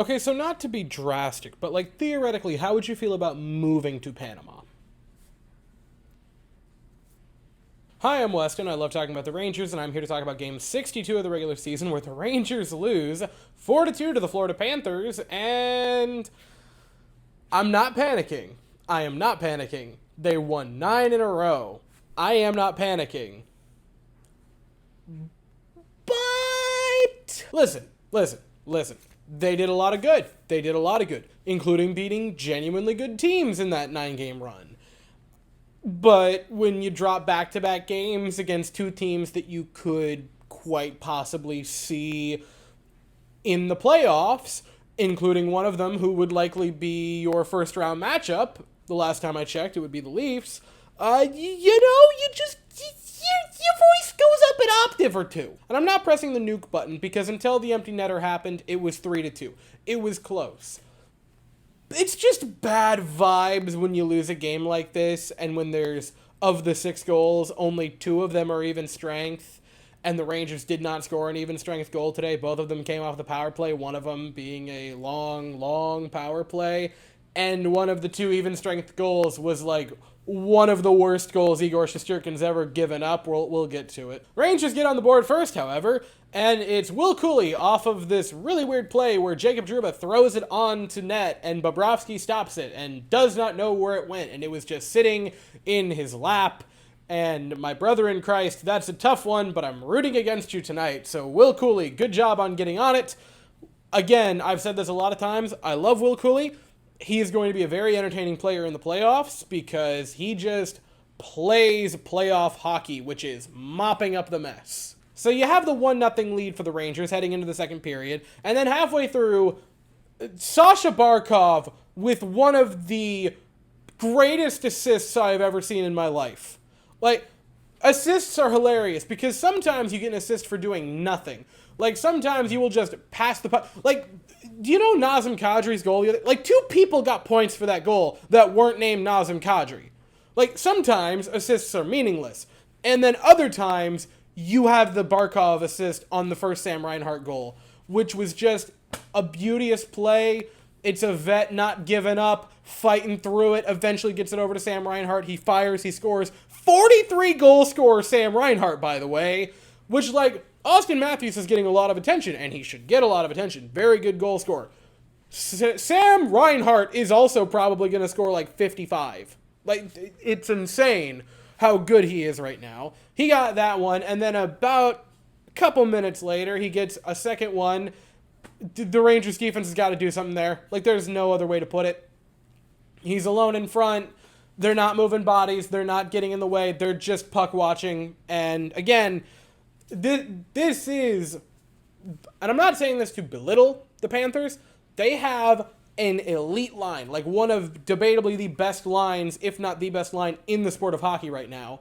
Okay, so not to be drastic, but like theoretically, how would you feel about moving to Panama? Hi, I'm Weston. I love talking about the Rangers, and I'm here to talk about Game 62 of the regular season, where the Rangers lose 4-2 to the Florida Panthers, and I'm not panicking. I am not panicking. They won 9 in a row. I am not panicking. But listen. They did a lot of good. They did a lot of good, including beating genuinely good teams in that 9-game run. But when you drop back-to-back games against two teams that you could quite possibly see in the playoffs, including one of them who would likely be your first-round matchup, the last time I checked, it would be the Leafs, your voice goes up an octave or two. And I'm not pressing the nuke button because until the empty netter happened, it was 3-2. It was close. It's just bad vibes when you lose a game like this, and when there's, of the 6 goals, only 2 of them are even strength, and the Rangers did not score an even strength goal today. Both of them came off the power play, one of them being a long power play, and one of the 2 even strength goals was like one of the worst goals Igor Shesterkin's ever given up. We'll get to it. Rangers get on the board first, however, and it's Will Cooley off of this really weird play where Jacob Trouba throws it onto net and Bobrovsky stops it and does not know where it went, and it was just sitting in his lap. And my brother in Christ, that's a tough one, but I'm rooting against you tonight. So Will Cooley, good job on getting on it. Again, I've said this a lot of times. I love Will Cooley. He is going to be a very entertaining player in the playoffs because he just plays playoff hockey, which is mopping up the mess. So you have the 1-0 lead for the Rangers heading into the second period, and then halfway through, Sasha Barkov with one of the greatest assists I've ever seen in my life. Like, assists are hilarious because sometimes you get an assist for doing nothing. Like, sometimes you will just pass the puck. Like, do you know Nazem Kadri's goal? Like, 2 people got points for that goal that weren't named Nazem Kadri. Like, sometimes assists are meaningless. And then other times, you have the Barkov assist on the first Sam Reinhart goal, which was just a beauteous play. It's a vet not giving up, fighting through it, eventually gets it over to Sam Reinhart. He fires, he scores. 43 goal scorer Sam Reinhart, by the way, which, like, Austin Matthews is getting a lot of attention, and he should get a lot of attention. Very good goal scorer. Sam Reinhart is also probably going to score like 55. Like, it's insane how good he is right now. He got that one, and then about a couple minutes later, he gets a second one. The Rangers defense has got to do something there. Like, there's no other way to put it. He's alone in front. They're not moving bodies. They're not getting in the way. They're just puck watching. And again, this is, and I'm not saying this to belittle the Panthers, they have an elite line, like one of debatably the best lines, if not the best line in the sport of hockey right now.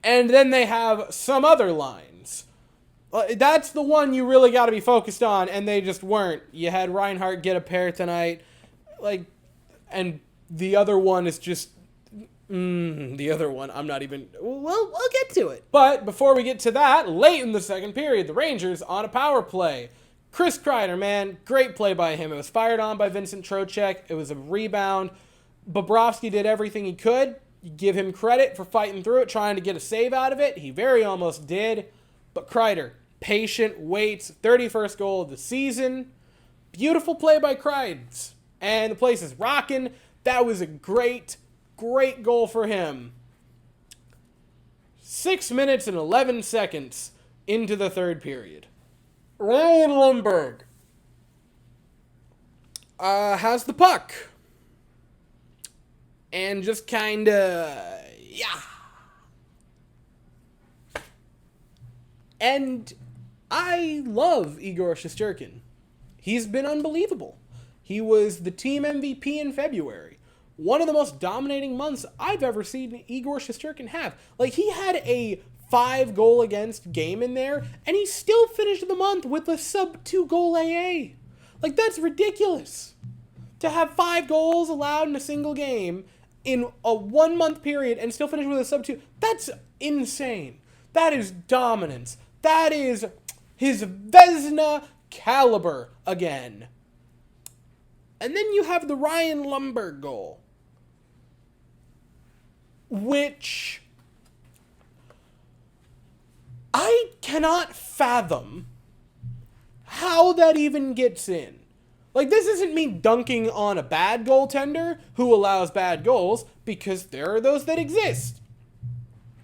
And then they have some other lines. That's the one you really got to be focused on, and they just weren't. You had Reinhart get a pair tonight, like, and the other one is just, the other one, I'm not even, well, we'll get to it. But before we get to that, late in the second period, the Rangers on a power play. Chris Kreider, man, great play by him. It was fired on by Vincent Trocheck. It was a rebound. Bobrovsky did everything he could. You give him credit for fighting through it, trying to get a save out of it. He very almost did. But Kreider, patient, waits, 31st goal of the season. Beautiful play by Kreider. And the place is rocking. That was a great goal for him. 6 minutes and 11 seconds into the third period. Ryan Lundberg has the puck. And just kinda, yeah. And I love Igor Shesterkin. He's been unbelievable. He was the team MVP in February. One of the most dominating months I've ever seen Igor Shesterkin have. Like, he had a 5-goal against game in there, and he still finished the month with a sub-2 goal AA. Like, that's ridiculous. To have 5 goals allowed in a single game in a 1-month period and still finish with a sub-2, that's insane. That is dominance. That is his Vezina caliber again. And then you have the Ryan Lumberg goal, which I cannot fathom how that even gets in. Like, this isn't me dunking on a bad goaltender who allows bad goals, because there are those that exist.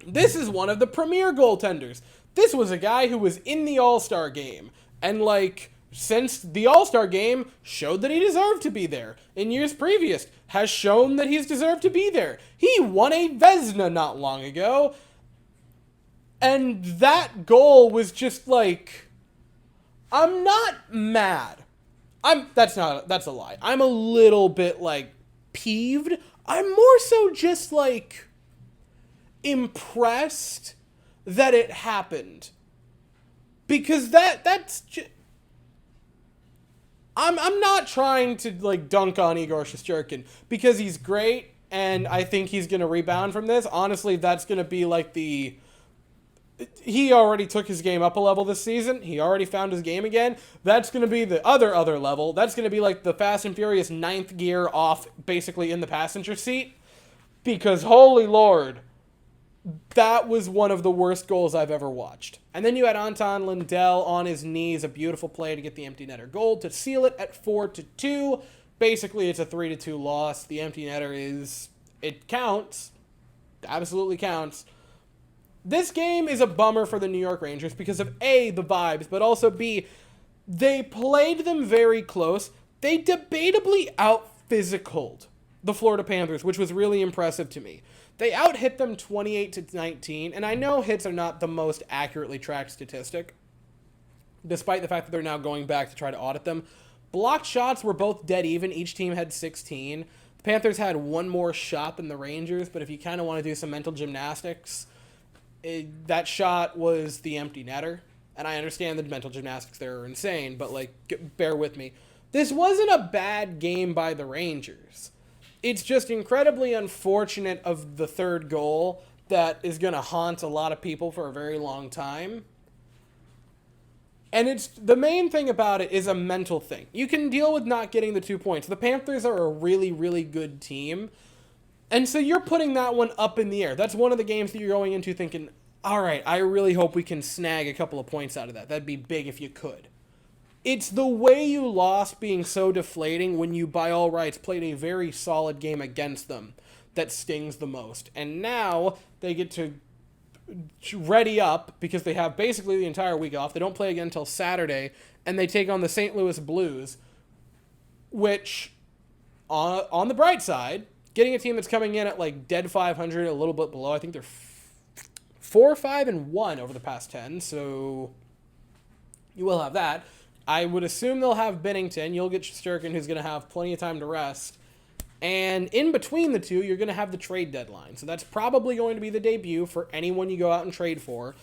This is one of the premier goaltenders. This was a guy who was in the All-Star game, and, like, since the All-Star game, showed that he deserved to be there. In years previous, has shown that he's deserved to be there. He won a Vezina not long ago, and that goal was just, like, I'm not mad. That's a lie. I'm a little bit, like, peeved. I'm more so just, like, impressed that it happened. Because that's just... I'm not trying to, like, dunk on Igor Shesterkin, because he's great, and I think he's going to rebound from this. Honestly, that's going to be, like, he already took his game up a level this season. He already found his game again. That's going to be the other level. That's going to be like the Fast and Furious 9th gear off, basically in the passenger seat. Because, holy Lord, that was one of the worst goals I've ever watched. And then you had Anton Lundell on his knees, a beautiful play to get the empty netter goal to seal it at 4-2. Basically, it's a 3-2 loss. The empty netter it counts. Absolutely counts. This game is a bummer for the New York Rangers because of A, the vibes, but also B, they played them very close. They debatably out-physicaled the Florida Panthers, which was really impressive to me. They out-hit them 28-19, and I know hits are not the most accurately tracked statistic, despite the fact that they're now going back to try to audit them. Blocked shots were both dead even. Each team had 16. The Panthers had one more shot than the Rangers, but if you kind of want to do some mental gymnastics... that shot was the empty netter, and I understand the mental gymnastics there are insane, but, like, bear with me. This wasn't a bad game by the Rangers. It's just incredibly unfortunate of the third goal that is going to haunt a lot of people for a very long time. And the main thing about it is a mental thing. You can deal with not getting the 2 points. The Panthers are a really, really good team. And so you're putting that one up in the air. That's one of the games that you're going into thinking, all right, I really hope we can snag a couple of points out of that. That'd be big if you could. It's the way you lost being so deflating when you, by all rights, played a very solid game against them that stings the most. And now they get to ready up because they have basically the entire week off. They don't play again until Saturday, and they take on the St. Louis Blues, which, on the bright side... getting a team that's coming in at, like, dead 500, a little bit below. I think they're 4-5-1 over the past 10, so you will have that. I would assume they'll have Binnington. You'll get Shesterkin, who's going to have plenty of time to rest. And in between the two, you're going to have the trade deadline. So that's probably going to be the debut for anyone you go out and trade for.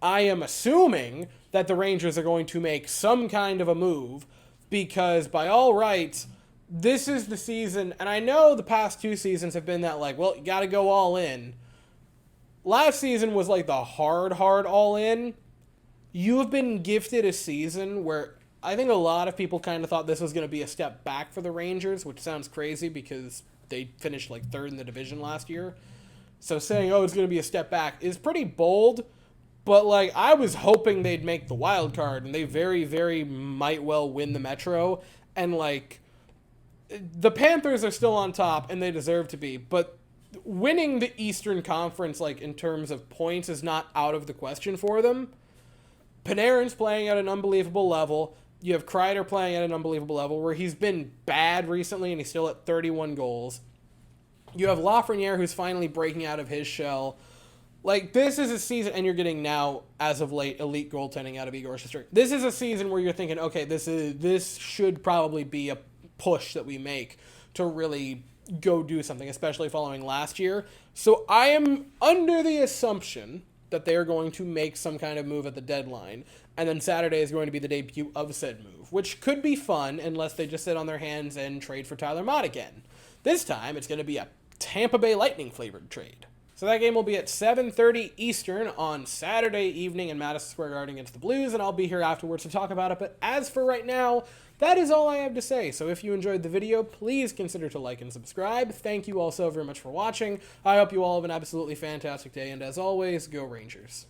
I am assuming that the Rangers are going to make some kind of a move because, by all rights... this is the season, and I know the past 2 seasons have been that, like, well, you got to go all in. Last season was, like, the hard all in. You have been gifted a season where I think a lot of people kind of thought this was going to be a step back for the Rangers, which sounds crazy because they finished, like, 3rd in the division last year. So saying, oh, it's going to be a step back is pretty bold, but, like, I was hoping they'd make the wild card, and they very, very might well win the Metro, and, like... the Panthers are still on top, and they deserve to be, but winning the Eastern Conference, like, in terms of points, is not out of the question for them. Panarin's playing at an unbelievable level. You have Kreider playing at an unbelievable level, where he's been bad recently, and he's still at 31 goals. You have Lafreniere, who's finally breaking out of his shell. Like, this is a season, and you're getting now, as of late, elite goaltending out of Igor Shesterkin. This is a season where you're thinking, okay, this should probably be a push that we make to really go do something, especially following last year. So I am under the assumption that they are going to make some kind of move at the deadline, and then Saturday is going to be the debut of said move, which could be fun unless they just sit on their hands and trade for Tyler Mott again. This time, it's going to be a Tampa Bay Lightning-flavored trade. So that game will be at 7:30 Eastern on Saturday evening in Madison Square Garden against the Blues, and I'll be here afterwards to talk about it. But as for right now, that is all I have to say. So if you enjoyed the video, please consider to like and subscribe. Thank you all so very much for watching. I hope you all have an absolutely fantastic day, and as always, go Rangers.